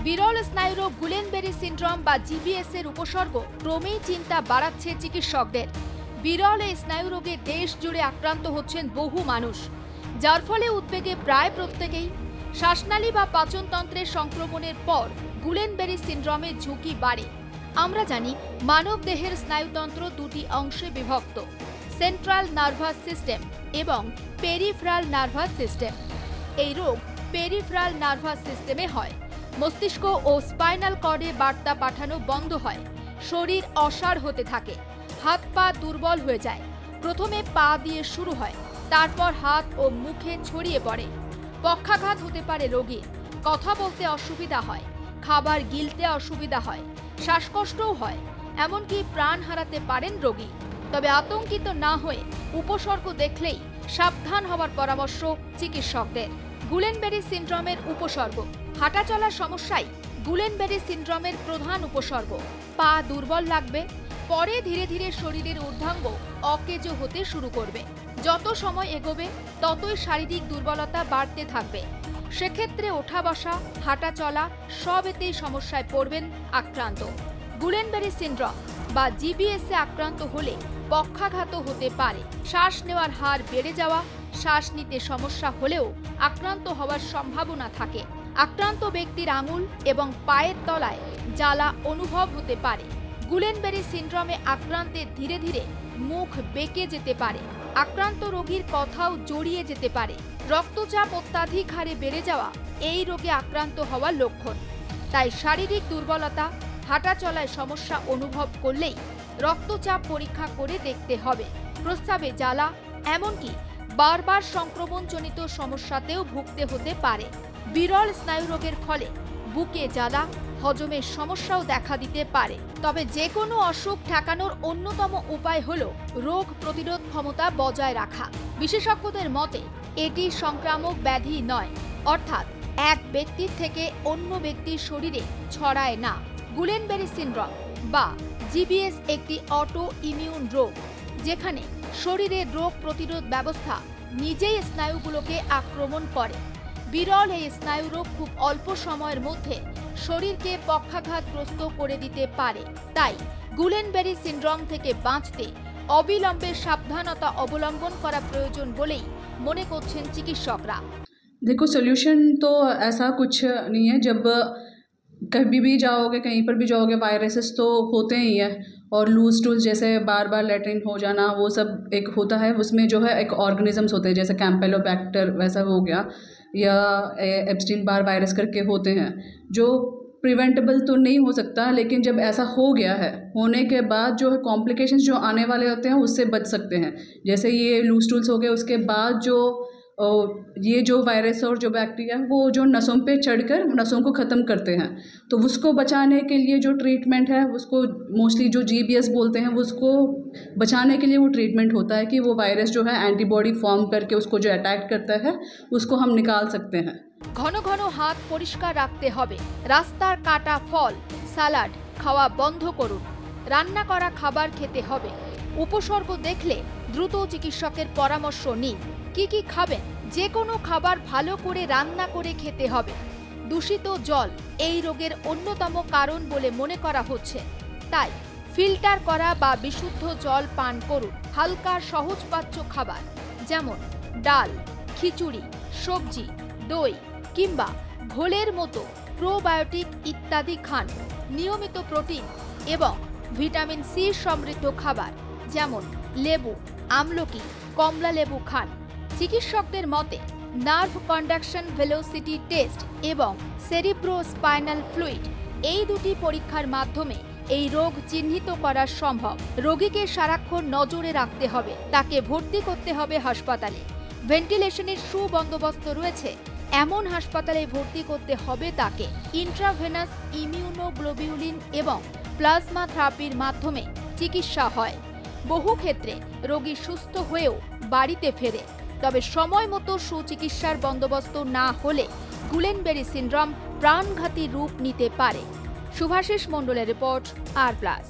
বিরল স্নায়ুরোগ Guillain-Barré syndrome বা GBS এর উপসর্গ ক্রমেই চিন্তা বাড়াচ্ছে চিকিৎসকদের। বিরল এই স্নায়ুরোগে দেশ জুড়ে আক্রান্ত হচ্ছেন বহু মানুষ, যার ফলে উদ্বেগে প্রায় প্রত্যেকেই। শ্বাসনালী বা পাচনতন্ত্রের সংক্রমণের পর গুলেনবেরি সিন্ড্রোমের ঝুঁকি বাড়ে। আমরা জানি মানব দেহের স্নায়ুতন্ত্র দুটি অংশে বিভক্ত, সেন্ট্রাল নার্ভাস সিস্টেম এবং পেরিফেরাল নার্ভাস সিস্টেম। এই রোগ পেরিফেরাল নার্ভাস সিস্টেমে হয়। মস্তিষ্ক ও স্পাইনাল কর্ডে বার্তা পাঠানো বন্ধ হয়, শরীর অসাড় হতে থাকে, হাত পা দুর্বল হয়ে যায়। প্রথমে পা দিয়ে শুরু হয়, তারপর হাত ও মুখে ছড়িয়ে পড়ে। পক্ষাঘাত হতে পারে রোগীর, কথা বলতে অসুবিধা হয়, খাবার গিলতে অসুবিধা হয়, শ্বাসকষ্টও হয়, এমনকি প্রাণ হারাতে পারেন রোগী। তবে আতঙ্কিত না হয়ে উপসর্গ দেখলেই সাবধান হওয়ার পরামর্শ চিকিৎসকদের। গুলেনবেরি সিন্ড্রোমের উপসর্গ। হাঁটা চলার সমস্যাই গুলেনবেরি সিন্ড্রোমের প্রধান উপসর্গ। পা দুর্বল লাগবে, পরে ধীরে ধীরে শরীরের ঊর্ধ্বাঙ্গ অকেজো হতে শুরু করবে। যত সময় এগোবে ততই শারীরিক দুর্বলতা বাড়তে থাকবে। সেক্ষেত্রে ওঠা বসা, হাঁটা চলা সবেতেই সমস্যায় পড়বেন আক্রান্ত। গুলেনবেরি সিন্ড্রোম বা জিবিএস এ আক্রান্ত হলে পক্ষাঘাত হতে পারে, শ্বাস নেওয়ার হার বেড়ে যাওয়া, শ্বাস নিতে সমস্যা হলেও আক্রান্ত হওয়ার সম্ভাবনা থাকে। আক্রান্ত ব্যক্তির আঙুল এবং পায়ের তলায় জ্বালা অনুভব হতে পারে। গুলেনবেরি সিন্ড্রোমে আক্রান্তের ধীরে ধীরে মুখ বেঁকে যেতে পারে। আক্রান্ত রোগীর কথাও জড়িয়ে যেতে পারে। রক্তচাপ অত্যাধিক হারে বেড়ে যাওয়া এই রোগে আক্রান্ত হওয়ার লক্ষণ। তাই শারীরিক দুর্বলতা, হাঁটা চলায় সমস্যা অনুভব করলেই রক্তচাপ পরীক্ষা করে দেখতে হবে। প্রস্রাবে জ্বালা, এমনকি বারবার সংক্রমণজনিত সমস্যাতেও ভুগতে হতে পারে। বিরল স্নায়ুরোগের ফলে বুকে জ্বালা, হজমের সমস্যাও দেখা দিতে পারে। তবে যে কোনো অসুখ ঠেকানোর অন্যতম উপায় হল রোগ প্রতিরোধ ক্ষমতা বজায় রাখা। বিশেষজ্ঞদের মতে এটি সংক্রামক ব্যাধি নয়, অর্থাৎ এক ব্যক্তির থেকে অন্য ব্যক্তির শরীরে ছড়ায় না। গুলেনবেরি সিন্ড্রোম বা জিবিএস একটি অটো ইমিউন রোগ, যেখানে শরীরের রোগ প্রতিরোধ ব্যবস্থা নিজেই স্নায়ুগুলোকে আক্রমণ করে। বিরল এই স্নায়ুরোগ খুব অল্প সময়ের মধ্যে শরীরকে পক্ষাঘাতগ্রস্ত করে দিতে পারে। তাই গুলেনবেরি সিন্ড্রোম থেকে বাঁচতে অবিলম্বে সাবধানতা অবলম্বন করা প্রয়োজন বলেই মনে করছেন চিকিৎসকরা। देखो सोल्यूशन तो ऐसा कुछ नहीं है। जब कभी भी जाओगे, कहीं पर भी जाओगे, वायरसेस तो होते ही है। और लूज टूल्स जैसे बार बार लेटरिन हो जाना, वो सब एक होता है। उसमें जो है एक ऑर्गेनिजम्स होते हैं, जैसे कैम्पेलोबैक्टर वैसा हो गया, या एब्स्टीन बार वायरस करके होते हैं, जो प्रिवेंटेबल तो नहीं हो सकता। लेकिन जब ऐसा हो गया है, होने के बाद जो है कॉम्प्लिकेशंस जो आने वाले होते हैं उससे बच सकते हैं। जैसे ये लूज टूल्स हो गए, उसके बाद जो ये जो वायरस और जो बैक्टीरिया वो जो नसों पे चढ़कर नसों को ख़त्म करते हैं, तो उसको बचाने के लिए जो ट्रीटमेंट है, उसको मोस्टली जो जीबीएस बोलते हैं, उसको बचाने के लिए वो ट्रीटमेंट होता है कि वो वायरस जो है एंटीबॉडी फॉर्म करके उसको जो अटैक करता है उसको हम निकाल सकते हैं। ঘন ঘন হাত পরিষ্কার রাখতে হবে। রাস্তার কাটা ফল, সালাড খাওয়া বন্ধ করুন। রান্না করা খাবার খেতে হবে। উপসর্গ দেখলে দ্রুত চিকিৎসকের পরামর্শ নিন। কি কি খাবেন? যে কোনো খাবার ভালো করে রান্না করে খেতে হবে। দূষিত জল এই রোগের অন্যতম কারণ বলে মনে করা হচ্ছে, তাই ফিল্টার করা বা বিশুদ্ধ জল পান করুন। হালকা সহজপাচ্য খাবার যেমন ডাল, খিচুড়ি, সবজি, দই কিংবা ঘোলের মতো প্রোবায়োটিক ইত্যাদি খান। নিয়মিত প্রোটিন এবং ভিটামিন সি সমৃদ্ধ খাবার যেমন লেবু, আমলকি, কমলা লেবু খান। চিকিৎসকদের মতে নার্ভ কন্ডাকশন ভেলোসিটি টেস্ট এবং সেরিব্রোস্পাইনাল ফ্লুইড এই দুটি পরীক্ষার মাধ্যমে এই রোগ চিহ্নিত করা সম্ভব। রোগীকে সারাক্ষণ নজরে রাখতে হবে, তাকে ভর্তি করতে হবে হাসপাতালে। ভেন্টিলেশনের সুবন্দোবস্ত রয়েছে এমন হাসপাতালে ভর্তি করতে হবে তাকে। ইন্ট্রাভেনাস ইমিউনোগ্লোবিউলিন এবং প্লাজমা থেরাপির মাধ্যমে চিকিৎসা হয়। বহু ক্ষেত্রে রোগী সুস্থ হয়েও বাড়িতে ফেরে। তবে সময় মতো সুচিকিৎসার বন্দোবস্ত না হলে গুলেনবেরি সিন্ড্রোম প্রাণঘাতী রূপ নিতে পারে। শুভাশিস মণ্ডলের রিপোর্ট, আর প্লাস।